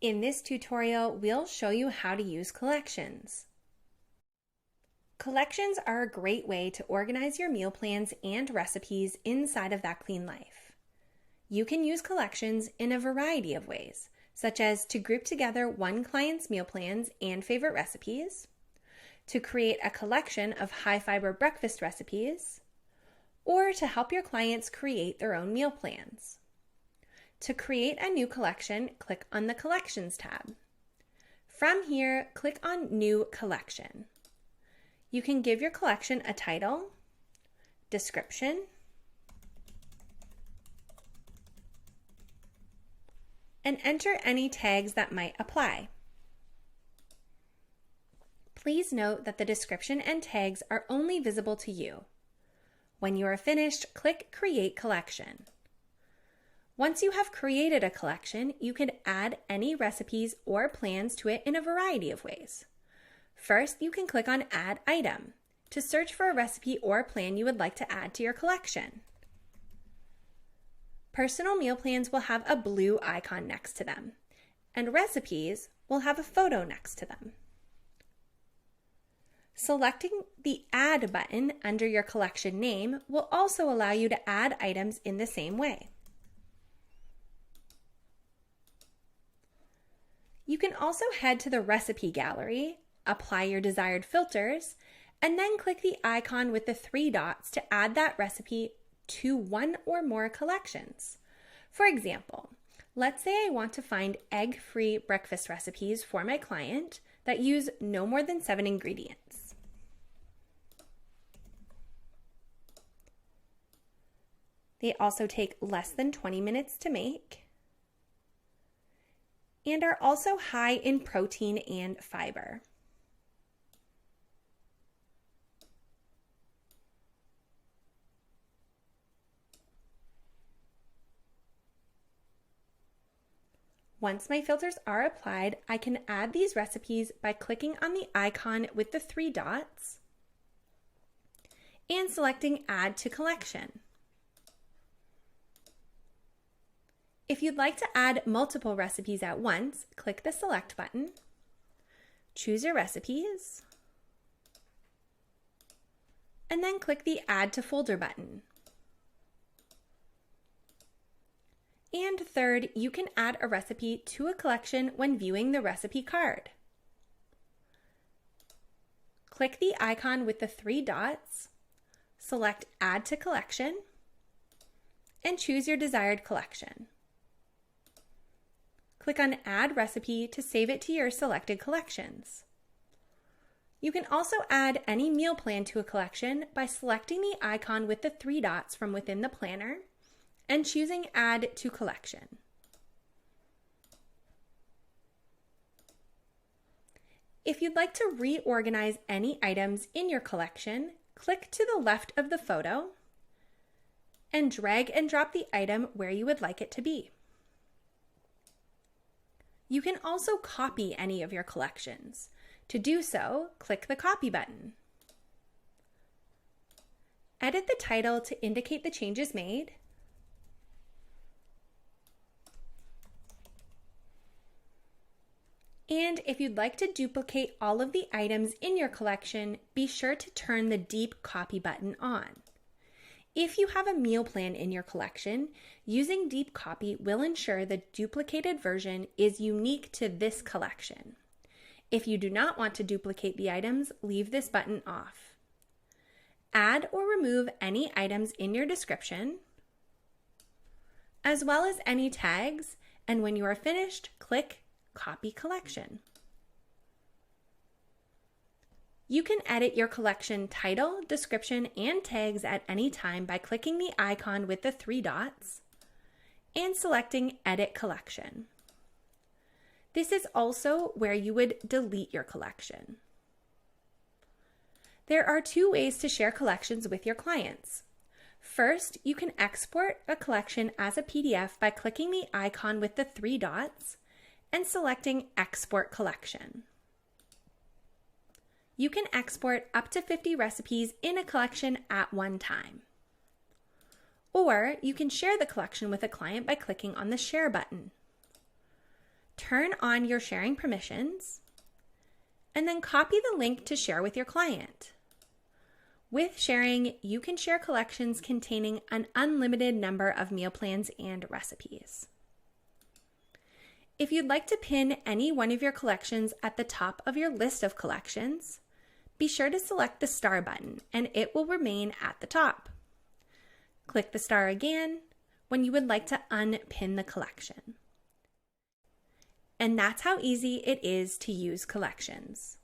In this tutorial, we'll show you how to use collections. Collections are a great way to organize your meal plans and recipes inside of That Clean Life. You can use collections in a variety of ways, such as to group together one client's meal plans and favorite recipes, to create a collection of high-fiber breakfast recipes, or to help your clients create their own meal plans. To create a new collection, click on the Collections tab. From here, click on New Collection. You can give your collection a title, description, and enter any tags that might apply. Please note that the description and tags are only visible to you. When you are finished, click Create Collection. Once you have created a collection, you can add any recipes or plans to it in a variety of ways. First, you can click on Add Item to search for a recipe or plan you would like to add to your collection. Personal meal plans will have a blue icon next to them, and recipes will have a photo next to them. Selecting the Add button under your collection name will also allow you to add items in the same way. You can also head to the recipe gallery, apply your desired filters, and then click the icon with the 3 dots to add that recipe to one or more collections. For example, let's say I want to find egg-free breakfast recipes for my client that use no more than 7 ingredients. They also take less than 20 minutes to make, and are also high in protein and fiber. Once my filters are applied, I can add these recipes by clicking on the icon with the 3 dots and selecting Add to Collection. If you'd like to add multiple recipes at once, click the Select button, choose your recipes, and then click the Add to Folder button. And third, you can add a recipe to a collection when viewing the recipe card. Click the icon with the 3 dots, select Add to Collection, and choose your desired collection. Click on Add Recipe to save it to your selected collections. You can also add any meal plan to a collection by selecting the icon with the 3 dots from within the planner and choosing Add to Collection. If you'd like to reorganize any items in your collection, click to the left of the photo and drag and drop the item where you would like it to be. You can also copy any of your collections. To do so, click the Copy button. Edit the title to indicate the changes made, and if you'd like to duplicate all of the items in your collection, be sure to turn the Deep Copy button on. If you have a meal plan in your collection, using Deep Copy will ensure the duplicated version is unique to this collection. If you do not want to duplicate the items, leave this button off. Add or remove any items in your description, as well as any tags, and when you are finished, click Copy Collection. You can edit your collection title, description, and tags at any time by clicking the icon with the 3 dots and selecting Edit Collection. This is also where you would delete your collection. There are 2 ways to share collections with your clients. First, you can export a collection as a PDF by clicking the icon with the 3 dots and selecting Export Collection. You can export up to 50 recipes in a collection at one time. Or you can share the collection with a client by clicking on the Share button. turn on your sharing permissions, and then copy the link to share with your client. With sharing, you can share collections containing an unlimited number of meal plans and recipes. If you'd like to pin any one of your collections at the top of your list of collections, be sure to select the star button and it will remain at the top. Click the star again when you would like to unpin the collection. And that's how easy it is to use collections.